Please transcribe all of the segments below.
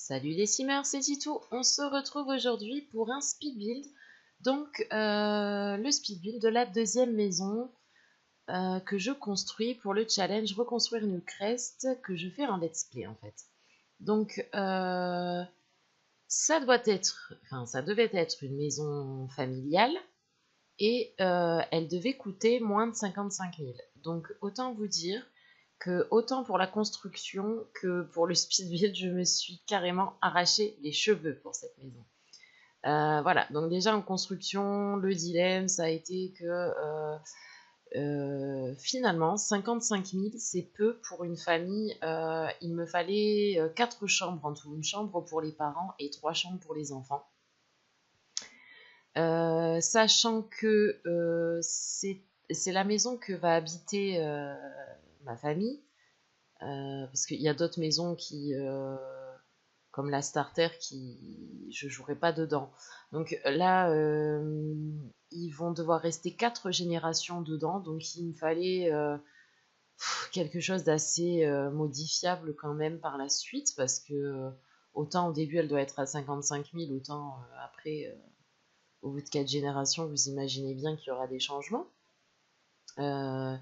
Salut les simers, c'est Titou. On se retrouve aujourd'hui pour un speed build. Donc, le speed build de la deuxième maison que je construis pour le challenge Reconstruire une crest que je fais en let's play en fait. Donc, ça devait être une maison familiale et elle devait coûter moins de 55 000. Donc, autant vous dire que autant pour la construction que pour le speed build, je me suis carrément arraché les cheveux pour cette maison. Voilà, donc déjà en construction, le dilemme, ça a été que finalement, 55 000, c'est peu pour une famille. Il me fallait 4 chambres en tout, une chambre pour les parents et 3 chambres pour les enfants. Sachant que c'est la maison que va habiter ma famille, parce qu'il y a d'autres maisons comme la starter, qui je jouerai pas dedans. Donc là, ils vont devoir rester 4 générations dedans, donc il me fallait quelque chose d'assez modifiable quand même par la suite, parce que autant au début elle doit être à 55 000, autant après, au bout de 4 générations, vous imaginez bien qu'il y aura des changements. Euh,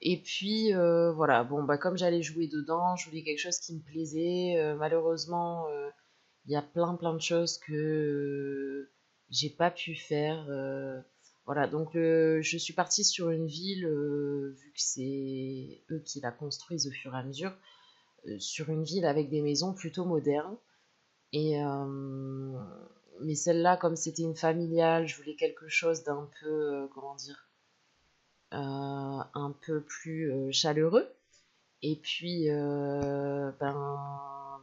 Et puis voilà, bon bah comme j'allais jouer dedans, je voulais quelque chose qui me plaisait. Malheureusement, il y a plein de choses que j'ai pas pu faire. Voilà, donc je suis partie sur une ville, vu que c'est eux qui la construisent au fur et à mesure, sur une ville avec des maisons plutôt modernes. Et mais celle-là, comme c'était une familiale, je voulais quelque chose d'un peu, comment dire, un peu plus chaleureux. Et puis, ben,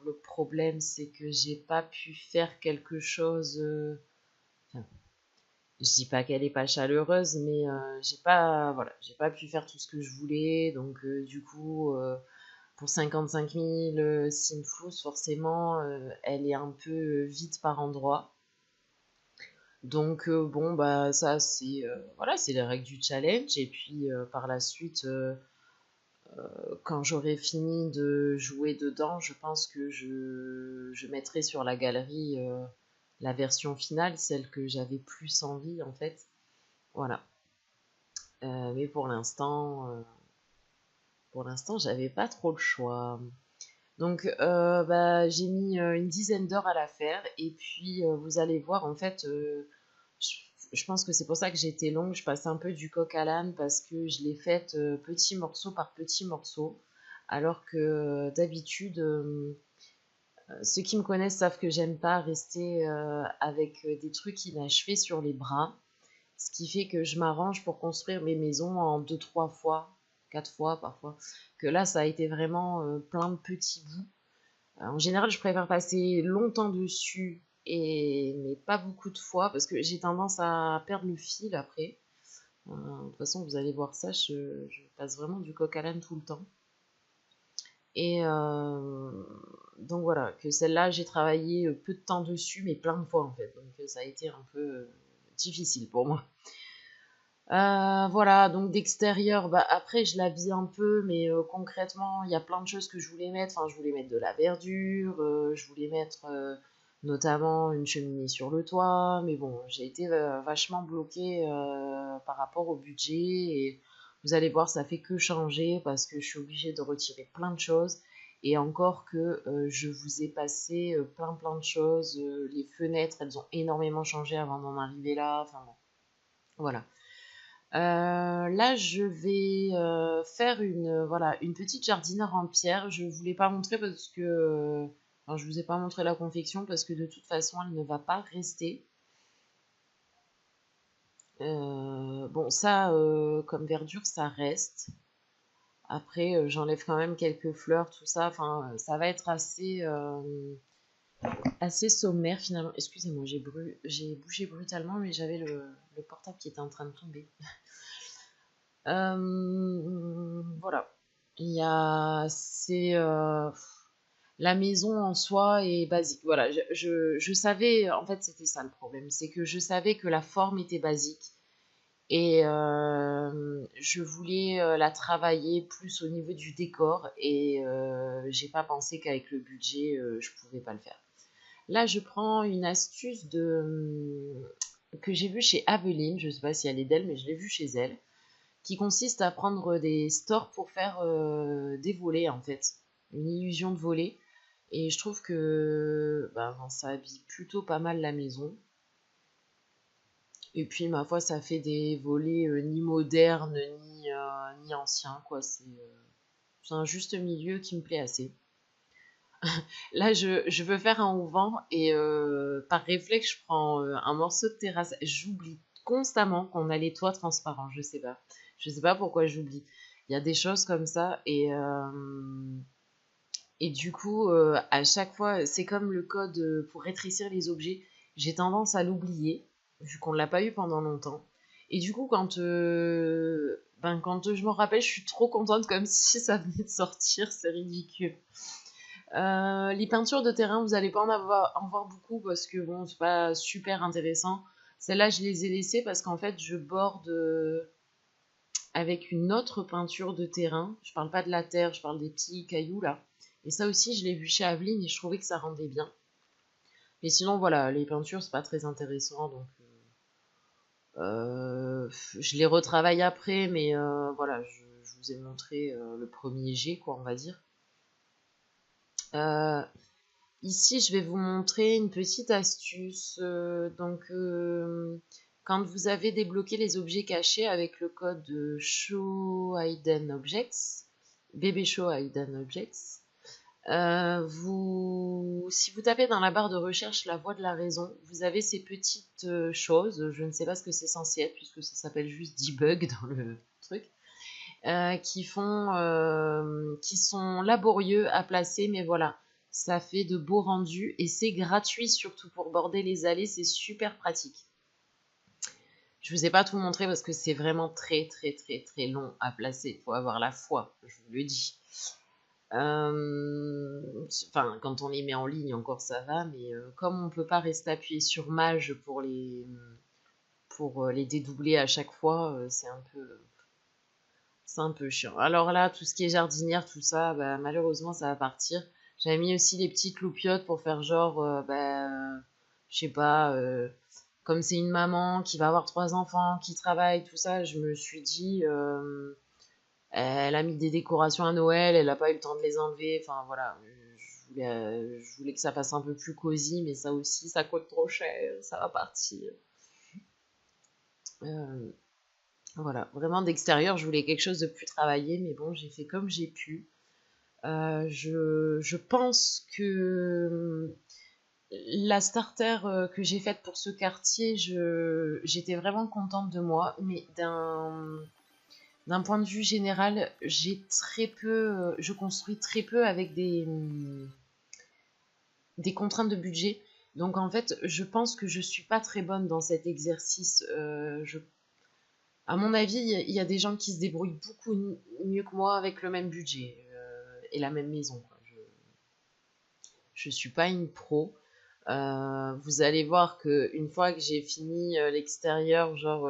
le problème, c'est que j'ai pas pu faire quelque chose. Enfin, je dis pas qu'elle est pas chaleureuse, mais voilà, j'ai pas pu faire tout ce que je voulais. Donc, du coup, pour 55 000 Simflous, forcément, elle est un peu vide par endroits. Donc, bon, bah, ça, c'est voilà, c'est les règles du challenge. Et puis, par la suite. Quand j'aurai fini de jouer dedans, je pense que je mettrai sur la galerie la version finale, celle que j'avais plus envie en fait. Voilà. Mais pour l'instant, j'avais pas trop le choix. Donc, bah, j'ai mis une dizaine d'heures à la faire. Et puis, vous allez voir, en fait, je, je pense que c'est pour ça que j'ai été longue. Je passe un peu du coq à l'âne parce que je l'ai faite petit morceau par petit morceau. Alors que d'habitude, ceux qui me connaissent savent que j'aime pas rester avec des trucs inachevés sur les bras. Ce qui fait que je m'arrange pour construire mes maisons en deux, trois fois, quatre fois parfois. Que là, ça a été vraiment plein de petits bouts. En général, je préfère passer longtemps dessus, mais pas beaucoup de fois, parce que j'ai tendance à perdre le fil après. De toute façon, vous allez voir ça, je passe vraiment du coq à l'âne tout le temps. Et donc voilà, que celle-là, j'ai travaillé peu de temps dessus, mais plein de fois en fait. Donc ça a été un peu difficile pour moi. Voilà, donc d'extérieur, bah après je l'habille un peu, mais concrètement, il y a plein de choses que je voulais mettre. Enfin, je voulais mettre de la verdure, je voulais mettre notamment une cheminée sur le toit, mais bon, j'ai été vachement bloquée par rapport au budget et vous allez voir, ça fait que changer parce que je suis obligée de retirer plein de choses. Et encore que je vous ai passé plein de choses. Les fenêtres, elles ont énormément changé avant d'en arriver là. Enfin bon, voilà. Là, je vais faire voilà, une petite jardinière en pierre. Je voulais pas montrer parce que, enfin, je vous ai pas montré la confection parce que de toute façon, elle ne va pas rester. Bon, ça, comme verdure, ça reste. Après, j'enlève quand même quelques fleurs, tout ça. Enfin, ça va être assez sommaire finalement. Excusez-moi, j'ai bougé brutalement, mais j'avais le portable qui était en train de tomber. Voilà. Il y a, c'est, la maison en soi est basique. Voilà, je savais, en fait, c'était ça le problème, c'est que je savais que la forme était basique Et je voulais la travailler plus au niveau du décor et j'ai pas pensé qu'avec le budget, je pouvais pas le faire. Là, je prends une astuce que j'ai vue chez Aveline, je sais pas si elle est d'elle, mais je l'ai vue chez elle, qui consiste à prendre des stores pour faire des volets en fait, une illusion de volet. Et je trouve que ben, ça habille plutôt pas mal la maison. Et puis, ma foi, ça fait des volets ni modernes ni anciens, quoi. C'est un juste milieu qui me plaît assez. Là, je veux faire un auvent et par réflexe, je prends un morceau de terrasse. J'oublie constamment qu'on a les toits transparents, je sais pas. Je sais pas pourquoi j'oublie. Il y a des choses comme ça et du coup, à chaque fois, c'est comme le code pour rétrécir les objets. J'ai tendance à l'oublier, vu qu'on l'a pas eu pendant longtemps. Et du coup, quand je m'en rappelle, je suis trop contente comme si ça venait de sortir. C'est ridicule. Les peintures de terrain, vous allez pas en voir beaucoup parce que bon, c'est pas super intéressant. Celles-là, je les ai laissées parce qu'en fait, je borde avec une autre peinture de terrain. Je parle pas de la terre, je parle des petits cailloux là. Et ça aussi, je l'ai vu chez Aveline et je trouvais que ça rendait bien. Mais sinon, voilà, les peintures, c'est pas très intéressant. Donc, je les retravaille après, mais voilà, je vous ai montré le premier jet, quoi, on va dire. Euh, Ici, je vais vous montrer une petite astuce. Quand vous avez débloqué les objets cachés avec le code Show Hidden Objects, bébé Show Hidden Objects, si vous tapez dans la barre de recherche la voix de la raison, vous avez ces petites choses, je ne sais pas ce que c'est censé être puisque ça s'appelle juste debug dans le truc, qui sont laborieux à placer, mais voilà, ça fait de beaux rendus et c'est gratuit surtout pour border les allées, c'est super pratique. Je vous ai pas tout montré parce que c'est vraiment très très très très long à placer, il faut avoir la foi, je vous le dis. Enfin, quand on les met en ligne, encore ça va, mais comme on peut pas rester appuyé sur Mage pour les dédoubler à chaque fois, c'est un peu chiant. Alors là, tout ce qui est jardinière, tout ça, bah, malheureusement, ça va partir. J'avais mis aussi les petites loupiottes pour faire genre, je sais pas, comme c'est une maman qui va avoir 3 enfants, qui travaille, tout ça, je me suis dit, elle a mis des décorations à Noël, elle n'a pas eu le temps de les enlever. Enfin voilà, je voulais que ça fasse un peu plus cosy, mais ça aussi, ça coûte trop cher, ça va partir. Euh, voilà, vraiment d'extérieur, je voulais quelque chose de plus travaillé, mais bon, j'ai fait comme j'ai pu. Je pense que la starter que j'ai faite pour ce quartier, j'étais vraiment contente de moi, mais d'un point de vue général, je construis très peu avec des contraintes de budget. Donc en fait, je pense que je suis pas très bonne dans cet exercice. À mon avis, il y a des gens qui se débrouillent beaucoup mieux que moi avec le même budget et la même maison, quoi. Je suis pas une pro. Vous allez voir que une fois que j'ai fini l'extérieur, genre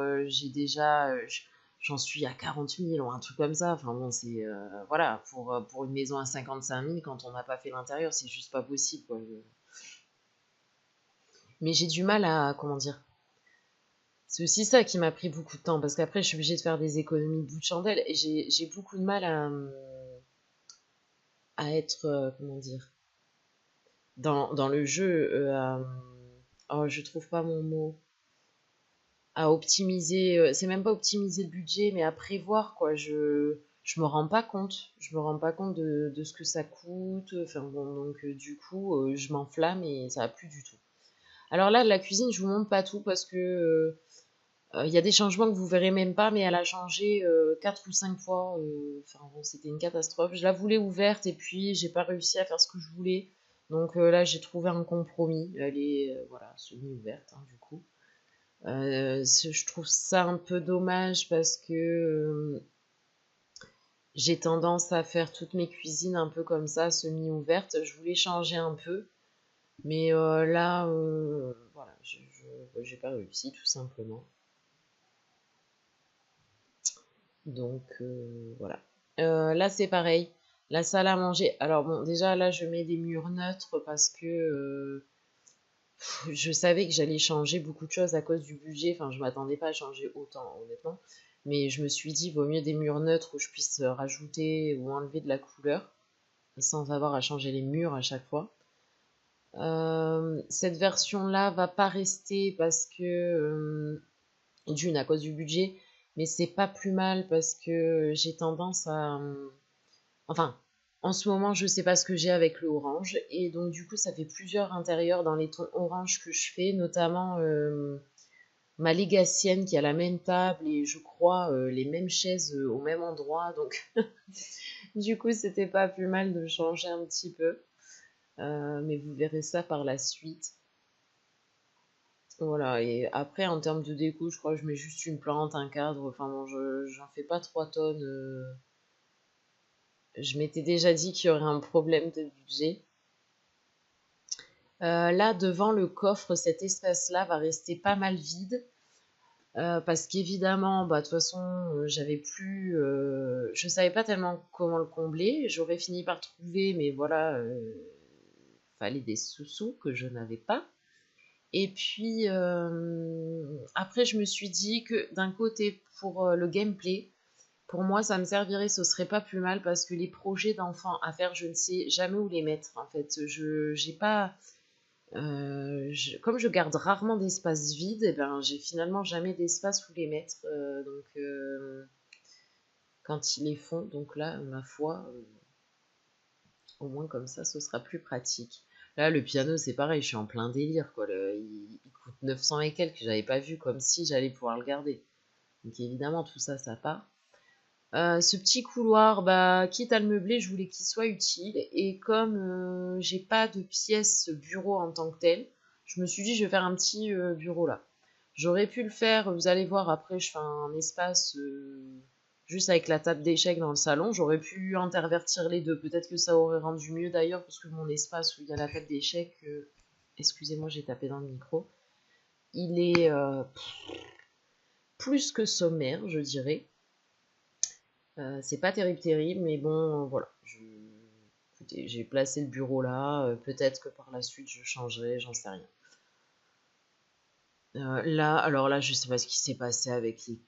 j'en suis à 40 000 ou un truc comme ça. Enfin bon, c'est voilà, pour une maison à 55 000, quand on n'a pas fait l'intérieur, c'est juste pas possible, quoi. Mais j'ai du mal à, comment dire, c'est aussi ça qui m'a pris beaucoup de temps, parce qu'après je suis obligée de faire des économies de bout de chandelle et j'ai beaucoup de mal à être, comment dire, dans le jeu, oh, je trouve pas mon mot. À optimiser, c'est même pas optimiser le budget, mais à prévoir, quoi. Je me rends pas compte. Je me rends pas compte de ce que ça coûte. Enfin bon, donc du coup, je m'enflamme et ça va plus du tout. Alors là, la cuisine, je vous montre pas tout parce que il y a des changements que vous verrez même pas, mais elle a changé 4 ou 5 fois. Enfin bon, c'était une catastrophe. Je la voulais ouverte et puis j'ai pas réussi à faire ce que je voulais. Donc là, j'ai trouvé un compromis. Elle est voilà, semi-ouverte hein, du coup. Je trouve ça un peu dommage parce que j'ai tendance à faire toutes mes cuisines un peu comme ça, semi-ouvertes. Je voulais changer un peu, mais là, voilà, j'ai pas réussi tout simplement. Donc voilà. Là c'est pareil. La salle à manger. Alors bon, déjà là je mets des murs neutres parce que je savais que j'allais changer beaucoup de choses à cause du budget. Enfin, je m'attendais pas à changer autant, honnêtement. Mais je me suis dit, vaut mieux des murs neutres où je puisse rajouter ou enlever de la couleur sans avoir à changer les murs à chaque fois. Cette version-là va pas rester parce que d'une à cause du budget, mais c'est pas plus mal parce que j'ai tendance à enfin en ce moment je sais pas ce que j'ai avec le orange et donc du coup ça fait plusieurs intérieurs dans les tons orange que je fais, notamment ma légacienne qui a la même table et je crois les mêmes chaises au même endroit, donc du coup c'était pas plus mal de changer un petit peu. Mais vous verrez ça par la suite. Voilà, et après, en termes de déco, je crois que je mets juste une plante, un cadre. Enfin bon, j'en fais pas 3 tonnes. Je m'étais déjà dit qu'il y aurait un problème de budget. Là, devant le coffre, cet espace-là va rester pas mal vide. Parce qu'évidemment, bah, de toute façon, j'avais plus. Je savais pas tellement comment le combler. J'aurais fini par trouver, mais voilà, fallait des sous-sous que je n'avais pas. Et puis après, je me suis dit que d'un côté, pour le gameplay, pour moi, ça me servirait, ce serait pas plus mal parce que les projets d'enfants à faire, je ne sais jamais où les mettre. En fait, j'ai pas, comme je garde rarement d'espace vide, et ben, j'ai finalement jamais d'espace où les mettre. Quand ils les font, donc là, ma foi, au moins comme ça, ce sera plus pratique. Là, le piano, c'est pareil, je suis en plein délire, quoi. Il coûte 900 et quelques, j'avais pas vu comme si j'allais pouvoir le garder. Donc évidemment, tout ça, ça part. Ce petit couloir, bah, quitte à le meubler, je voulais qu'il soit utile. Et comme j'ai pas de pièce bureau en tant que tel, je me suis dit, je vais faire un petit bureau là. J'aurais pu le faire, vous allez voir, après, je fais un espace juste avec la table d'échecs dans le salon. J'aurais pu intervertir les deux. Peut-être que ça aurait rendu mieux d'ailleurs, parce que mon espace où il y a la table d'échecs, excusez-moi, j'ai tapé dans le micro, il est plus que sommaire, je dirais. C'est pas terrible, terrible, mais bon, voilà. Écoutez, j'ai placé le bureau là. Peut-être que par la suite je changerai, j'en sais rien. Là, alors là, je sais pas ce qui s'est passé avec les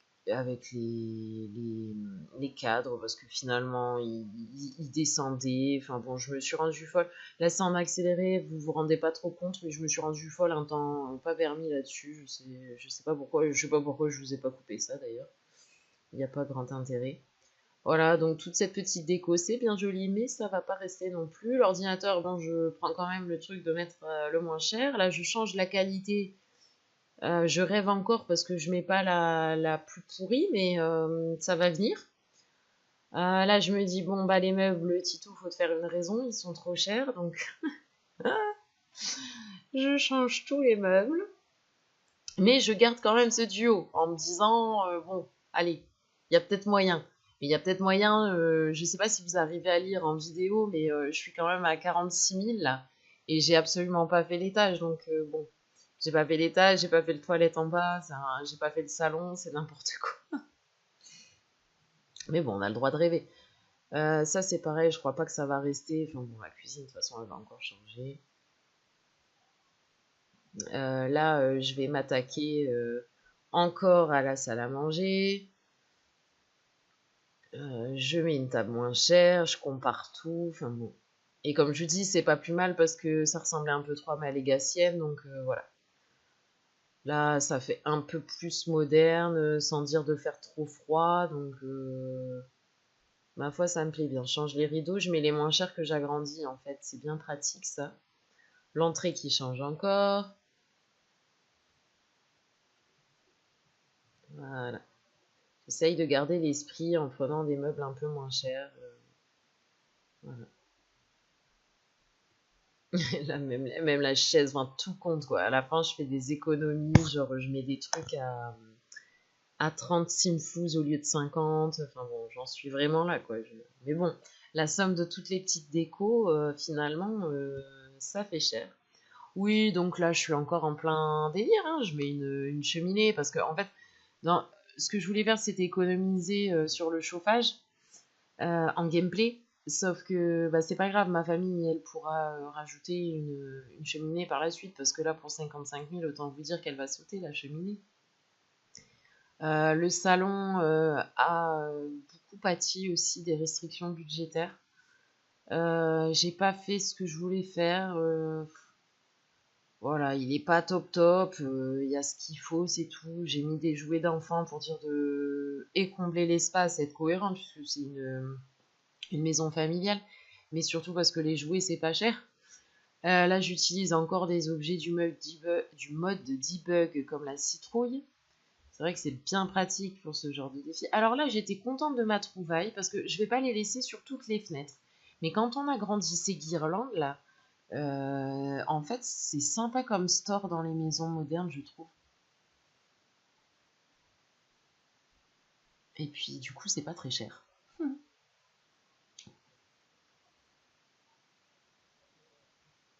cadres, parce que finalement, ils descendaient. Enfin bon, je me suis rendue folle. Là, c'est en accéléré, vous vous rendez pas trop compte, mais je me suis rendue folle un temps pas permis là-dessus. Je sais pas pourquoi, je sais pas pourquoi je vous ai pas coupé ça d'ailleurs. Il n'y a pas grand intérêt. Voilà, donc toute cette petite déco, c'est bien joli, mais ça va pas rester non plus. L'ordinateur, bon, je prends quand même le truc de mettre le moins cher. Là, je change la qualité. Je rêve encore parce que je mets pas la plus pourrie, mais ça va venir. Là, je me dis, bon, bah, les meubles, Tito, faut te faire une raison, ils sont trop chers, donc je change tous les meubles. Mais je garde quand même ce duo en me disant, bon, allez, il y a peut-être moyen. Mais il y a peut-être moyen, je sais pas si vous arrivez à lire en vidéo, mais je suis quand même à 46 000 là. Et j'ai absolument pas fait l'étage, donc bon. J'ai pas fait l'étage, j'ai pas fait le toilette en bas, j'ai pas fait le salon, c'est n'importe quoi. Mais bon, on a le droit de rêver. Ça, c'est pareil, je crois pas que ça va rester. Enfin bon, la cuisine, de toute façon, elle va encore changer. Là, je vais m'attaquer encore à la salle à manger. Je mets une table moins chère, je compare tout, enfin bon. Et comme je dis, c'est pas plus mal parce que ça ressemblait un peu trop à ma légacienne, donc voilà. Là, ça fait un peu plus moderne, sans dire de faire trop froid, donc ma foi, ça me plaît bien. Je change les rideaux, je mets les moins chers que j'agrandis, en fait. C'est bien pratique, ça. L'entrée qui change encore. Voilà. J'essaye de garder l'esprit en prenant des meubles un peu moins chers. Voilà. Là, même la chaise, enfin, tout compte, quoi. À la fin, je fais des économies, genre, je mets des trucs à 30 simfous au lieu de 50. Enfin bon, j'en suis vraiment là, quoi. Mais bon, la somme de toutes les petites décos, finalement, ça fait cher. Oui, donc là, je suis encore en plein délire, hein. Je mets une cheminée parce que, en fait, dans, ce que je voulais faire, c'était économiser sur le chauffage en gameplay. Sauf que bah, c'est pas grave, ma famille, elle pourra rajouter une cheminée par la suite, parce que là, pour 55 000, autant vous dire qu'elle va sauter, la cheminée. Le salon a beaucoup pâti aussi des restrictions budgétaires. J'ai pas fait ce que je voulais faire. Voilà, il est pas top top. Il y a ce qu'il faut, c'est tout. J'ai mis des jouets d'enfants pour dire de et combler l'espace, être cohérent, puisque c'est une maison familiale. Mais surtout parce que les jouets, c'est pas cher. Là, j'utilise encore des objets du mode de debug comme la citrouille. C'est vrai que c'est bien pratique pour ce genre de défi. Alors là, j'étais contente de ma trouvaille parce que je vais pas les laisser sur toutes les fenêtres. Mais quand on agrandit ces guirlandes là, en fait, c'est sympa comme store dans les maisons modernes, je trouve. Et puis, du coup, c'est pas très cher.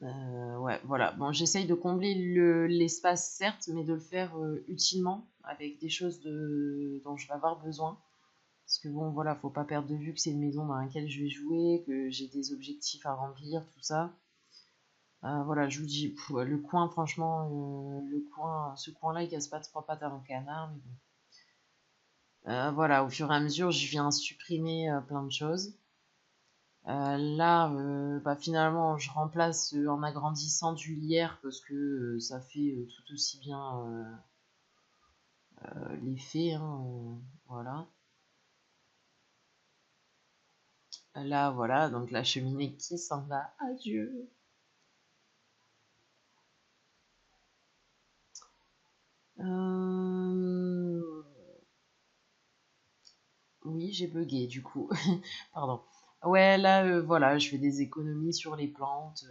Ouais, voilà. Bon, j'essaye de combler l'espace, certes, mais de le faire utilement, avec des choses dont je vais avoir besoin. Parce que bon, voilà, faut pas perdre de vue que c'est une maison dans laquelle je vais jouer, que j'ai des objectifs à remplir, tout ça. Voilà, je vous dis, le coin, franchement, ce coin-là, il casse pas trois pattes à un canard, mais bon. Voilà, au fur et à mesure, je viens supprimer plein de choses. Là, bah, finalement, je remplace en agrandissant du lierre parce que ça fait tout aussi bien l'effet, hein, voilà. Là, voilà, donc la cheminée qui s'en va. Adieu. Euh, Oui, j'ai bugué du coup. Pardon. Ouais, là, voilà, je fais des économies sur les plantes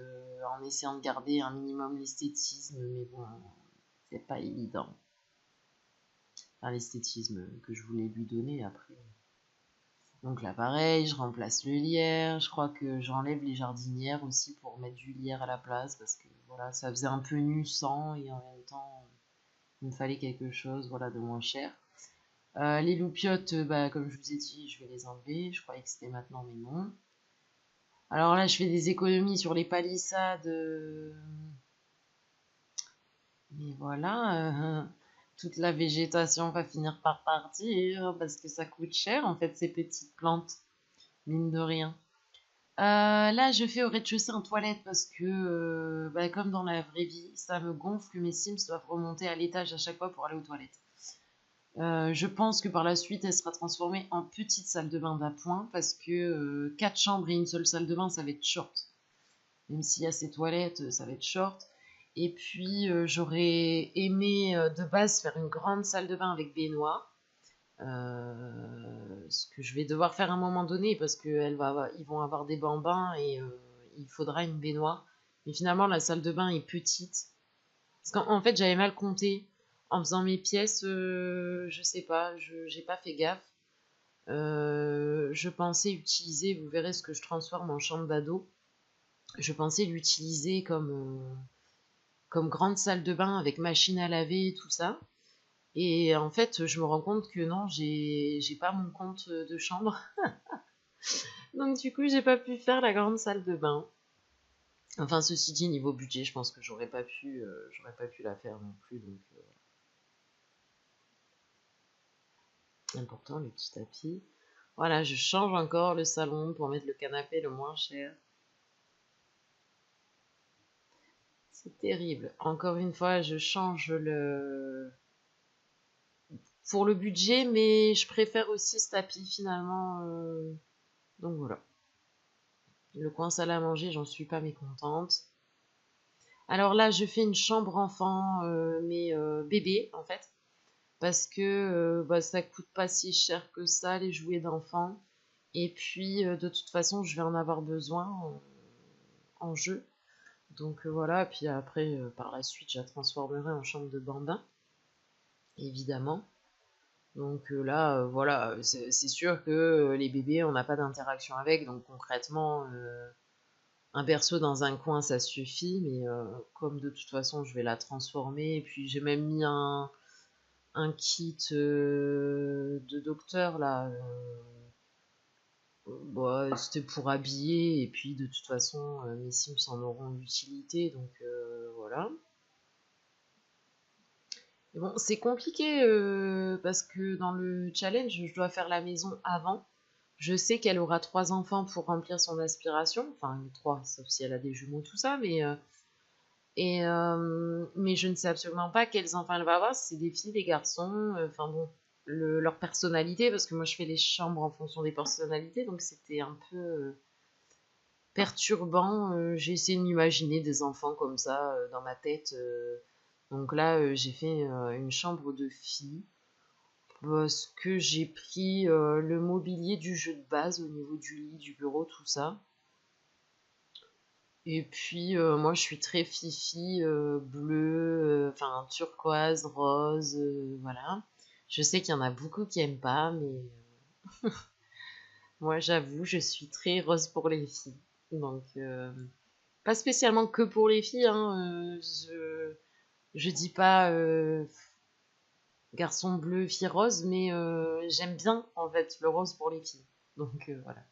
en essayant de garder un minimum l'esthétisme, mais bon, c'est pas évident. Enfin, l'esthétisme que je voulais lui donner après. Donc là, pareil, je remplace le lierre. Je crois que j'enlève les jardinières aussi pour mettre du lierre à la place parce que voilà, ça faisait un peu nuisant et en même temps, il me fallait quelque chose, voilà, de moins cher. Les loupiottes, bah, comme je vous ai dit, je vais les enlever. Je croyais que c'était maintenant, mais non. Alors là, je fais des économies sur les palissades. Mais voilà, toute la végétation va finir par partir parce que ça coûte cher, en fait, ces petites plantes, mine de rien. Là, je fais au rez-de-chaussée en toilette parce que, bah, comme dans la vraie vie, ça me gonfle que mes Sims doivent remonter à l'étage à chaque fois pour aller aux toilettes. Je pense que par la suite, elle sera transformée en petite salle de bain d'appoint parce que 4 chambres et une seule salle de bain, ça va être short. Même s'il y a ces toilettes, ça va être short. Et puis, j'aurais aimé de base faire une grande salle de bain avec baignoire. Ce que je vais devoir faire à un moment donné parce qu'ils vont avoir des bambins et il faudra une baignoire. Mais finalement, la salle de bain est petite. Parce qu'en fait, j'avais mal compté. En faisant mes pièces, je sais pas, j'ai pas fait gaffe. Je pensais utiliser, vous verrez ce que je transforme en chambre d'ado. Je pensais l'utiliser comme grande salle de bain avec machine à laver et tout ça. Et en fait, je me rends compte que non, j'ai pas mon compte de chambre. Donc du coup, j'ai pas pu faire la grande salle de bain. Enfin, ceci dit, niveau budget, je pense que j'aurais pas pu la faire non plus. Donc, important, le petit tapis. Voilà, je change encore le salon pour mettre le canapé le moins cher. C'est terrible. Encore une fois, je change pour le budget, mais je préfère aussi ce tapis finalement. Donc voilà. Le coin salle à manger, j'en suis pas mécontente. Alors là, je fais une chambre enfant, mais bébé en fait, parce que bah, ça coûte pas si cher que ça les jouets d'enfant. Et puis de toute façon, je vais en avoir besoin en jeu. Donc voilà, puis après, par la suite, je la transformerai en chambre de bambin, évidemment. Donc là, voilà, c'est sûr que les bébés, on n'a pas d'interaction avec, donc concrètement, un berceau dans un coin, ça suffit, mais comme de toute façon, je vais la transformer, et puis j'ai même mis un kit de docteur là. Bah, c'était pour habiller et puis de toute façon mes Sims en auront l'utilité donc voilà. Mais bon, c'est compliqué parce que dans le challenge, je dois faire la maison avant. Je sais qu'elle aura 3 enfants pour remplir son aspiration, enfin 3, sauf si elle a des jumeaux, tout ça, mais je ne sais absolument pas quels enfants elle va avoir, si c'est des filles, des garçons, enfin bon, leur personnalité, parce que moi je fais les chambres en fonction des personnalités, donc c'était un peu perturbant. J'ai essayé de m'imaginer des enfants comme ça dans ma tête. Donc là, j'ai fait une chambre de filles parce que j'ai pris le mobilier du jeu de base au niveau du lit, du bureau, tout ça. Et puis moi, je suis très fifi, bleu, enfin turquoise, rose, voilà. Je sais qu'il y en a beaucoup qui aiment pas, mais moi, j'avoue, je suis très rose pour les filles. Donc, pas spécialement que pour les filles, hein. Je dis pas garçon bleu, fille rose, mais j'aime bien en fait le rose pour les filles. Donc voilà.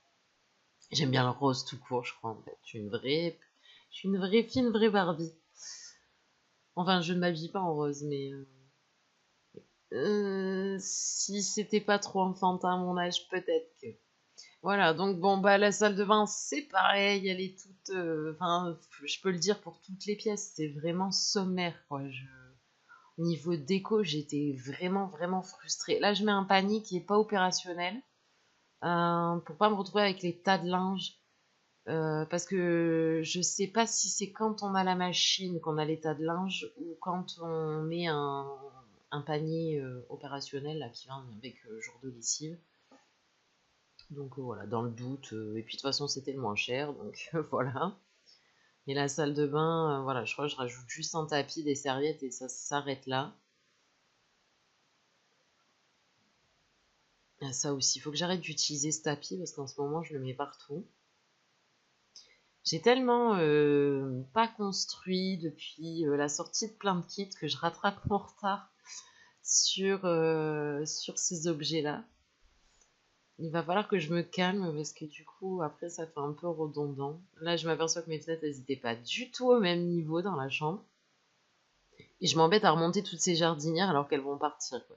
J'aime bien le rose tout court, je crois en fait. Je suis une vraie fille, une vraie Barbie. Enfin, je ne m'habille pas en rose, mais si c'était pas trop enfantin à mon âge, peut-être que. Voilà, donc bon, bah la salle de bain, c'est pareil, elle est toute. Enfin, je peux le dire pour toutes les pièces, c'est vraiment sommaire, quoi. Niveau déco, j'étais vraiment, vraiment frustrée. Là, je mets un panier qui est pas opérationnel pour pas me retrouver avec les tas de linge. Parce que je sais pas si c'est quand on a la machine qu'on a les tas de linge ou quand on met un panier opérationnel là, qui vient avec jour de lessive. Donc voilà, dans le doute. Et puis de toute façon, c'était le moins cher, donc voilà. Et la salle de bain, voilà, je crois que je rajoute juste un tapis, des serviettes et ça s'arrête là. Ah, ça aussi, il faut que j'arrête d'utiliser ce tapis parce qu'en ce moment, je le mets partout. J'ai tellement pas construit depuis la sortie de plein de kits que je rattrape mon retard sur ces objets-là. Il va falloir que je me calme parce que du coup, après, ça fait un peu redondant. Là, je m'aperçois que mes fenêtres, elles n'étaient pas du tout au même niveau dans la chambre. Et je m'embête à remonter toutes ces jardinières alors qu'elles vont partir, quoi.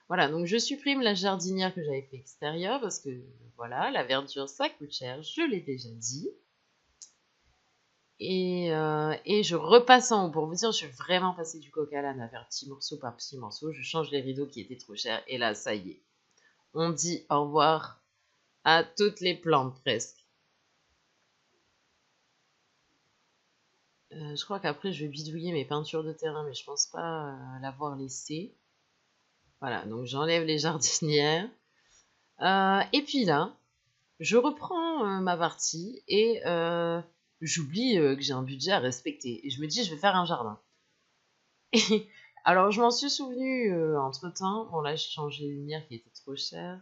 Voilà, donc je supprime la jardinière que j'avais fait extérieure parce que, voilà, la verdure, ça coûte cher, je l'ai déjà dit. Et je repasse en haut. Pour vous dire, je suis vraiment passée du coq à l'âne à faire petit morceau par petit morceau. Je change les rideaux qui étaient trop chers. Et là, ça y est. On dit au revoir à toutes les plantes presque. Je crois qu'après, je vais bidouiller mes peintures de terrain, mais je pense pas l'avoir laissé. Voilà, donc j'enlève les jardinières. Et puis là, je reprends ma partie et j'oublie que j'ai un budget à respecter. Et je me dis, je vais faire un jardin. Alors, je m'en suis souvenu entre-temps. Bon, là, j'ai changé les lumières qui étaient trop chères.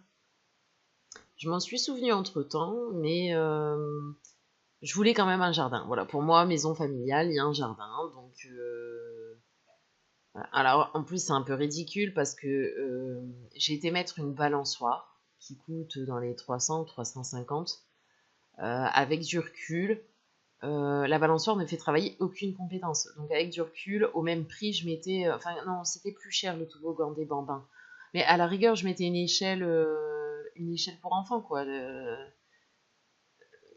Je m'en suis souvenu entre-temps, mais je voulais quand même un jardin. Voilà, pour moi, maison familiale, il y a un jardin. Donc, voilà. Alors, en plus, c'est un peu ridicule parce que j'ai été mettre une balançoire qui coûte dans les 300, 350. Avec du recul, la balançoire ne fait travailler aucune compétence. Donc avec du recul, au même prix, je mettais... Enfin non, c'était plus cher le toboggan des bambins. Mais à la rigueur, je mettais une échelle pour enfants, quoi.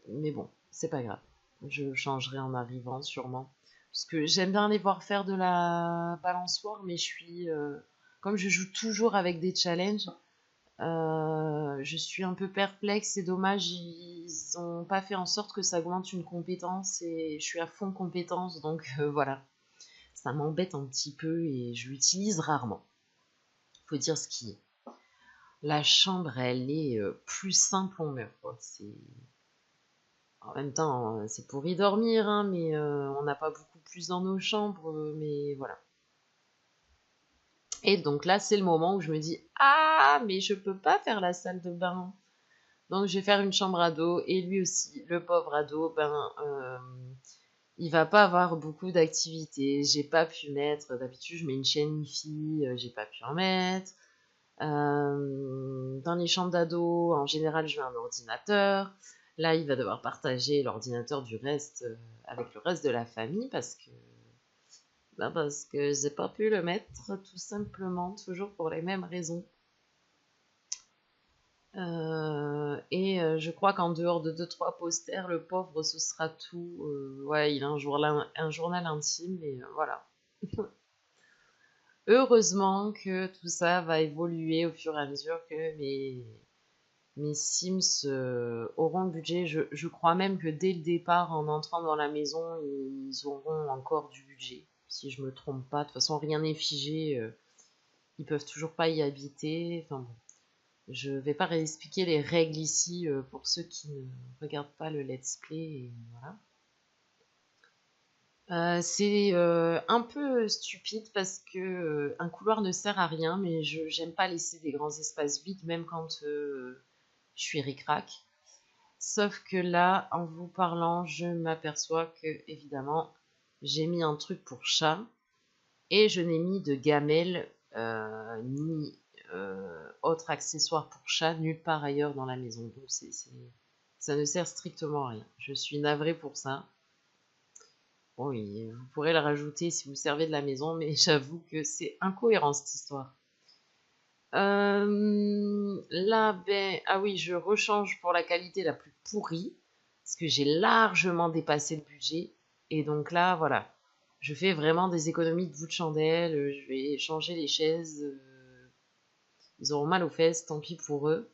Mais bon, c'est pas grave. Je changerai en arrivant, sûrement. Parce que j'aime bien les voir faire de la balançoire, mais je suis... Comme je joue toujours avec des challenges, je suis un peu perplexe, c'est dommage, ils ont pas fait en sorte que ça augmente une compétence et je suis à fond compétence, donc voilà. Ça m'embête un petit peu et je l'utilise rarement. Faut dire ce qui est. La chambre, elle est plus simple en meurt, quoi. En même temps, c'est pour y dormir, hein, mais on n'a pas beaucoup plus dans nos chambres, mais voilà. Et donc là, c'est le moment où je me dis, ah, mais je peux pas faire la salle de bain. Donc je vais faire une chambre ado et lui aussi, le pauvre ado, ben il va pas avoir beaucoup d'activités. J'ai pas pu mettre, d'habitude je mets une chaîne Wi-Fi, j'ai pas pu en mettre. Dans les chambres d'ado, en général, je mets un ordinateur. Là, il va devoir partager l'ordinateur du reste avec le reste de la famille parce que j'ai pas pu le mettre tout simplement, toujours pour les mêmes raisons. Je crois qu'en dehors de deux trois posters, le pauvre, ce sera tout. Ouais, il a un journal intime, mais voilà. Heureusement que tout ça va évoluer au fur et à mesure que mes Sims auront le budget. Je crois même que dès le départ, en entrant dans la maison, ils auront encore du budget. Si je me trompe pas, de toute façon, rien n'est figé. Ils peuvent toujours pas y habiter. Enfin bon, je vais pas réexpliquer les règles ici pour ceux qui ne regardent pas le let's play. Et voilà. C'est un peu stupide parce que un couloir ne sert à rien, mais je j'aime pas laisser des grands espaces vides, même quand je suis ric-rac. Sauf que là, en vous parlant, je m'aperçois que, évidemment, j'ai mis un truc pour chat et je n'ai mis de gamelle ni autre accessoire pour chat nulle part ailleurs dans la maison. Donc ça ne sert strictement à rien. Je suis navrée pour ça. Bon, oui, vous pourrez le rajouter si vous servez de la maison, mais j'avoue que c'est incohérent cette histoire. Là, ben, ah oui, je rechange pour la qualité la plus pourrie, parce que j'ai largement dépassé le budget. Et donc là, voilà, je fais vraiment des économies de bout de chandelle. Je vais changer les chaises. Ils auront mal aux fesses, tant pis pour eux.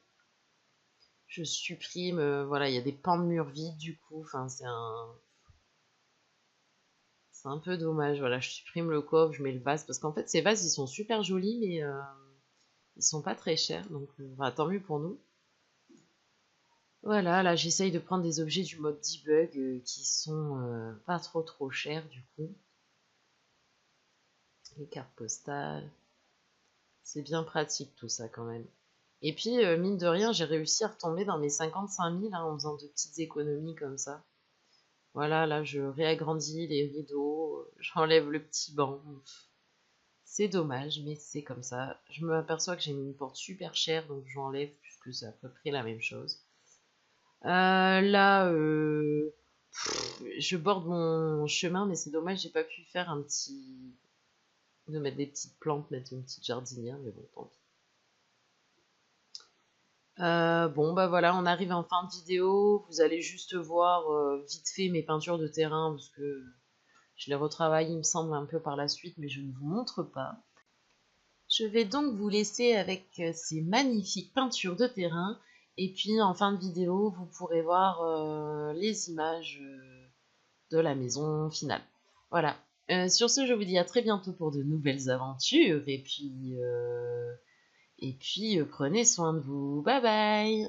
Je supprime, voilà, il y a des pans de murs vides du coup. Enfin, c'est un peu dommage. Voilà, je supprime le coffre, je mets le vase, parce qu'en fait, ces vases, ils sont super jolis, mais ils sont pas très chers. Donc, voilà, tant mieux pour nous. Voilà, là j'essaye de prendre des objets du mode debug qui sont pas trop chers du coup. Les cartes postales, c'est bien pratique tout ça quand même. Et puis mine de rien, j'ai réussi à retomber dans mes 55 000 hein, en faisant de petites économies comme ça. Voilà, là je réagrandis les rideaux, j'enlève le petit banc. C'est dommage, mais c'est comme ça. Je me aperçois que j'ai mis une porte super chère, donc j'enlève puisque c'est à peu près la même chose. Là, je borde mon chemin, mais c'est dommage, j'ai pas pu faire un petit. De mettre des petites plantes, mettre une petite jardinière, mais bon, tant pis. Bon, bah voilà, on arrive en fin de vidéo. Vous allez juste voir vite fait mes peintures de terrain, parce que je les retravaille, il me semble, un peu par la suite, mais je ne vous montre pas. Je vais donc vous laisser avec ces magnifiques peintures de terrain. Et puis en fin de vidéo, vous pourrez voir les images de la maison finale. Voilà. Sur ce, je vous dis à très bientôt pour de nouvelles aventures. Et puis prenez soin de vous. Bye bye.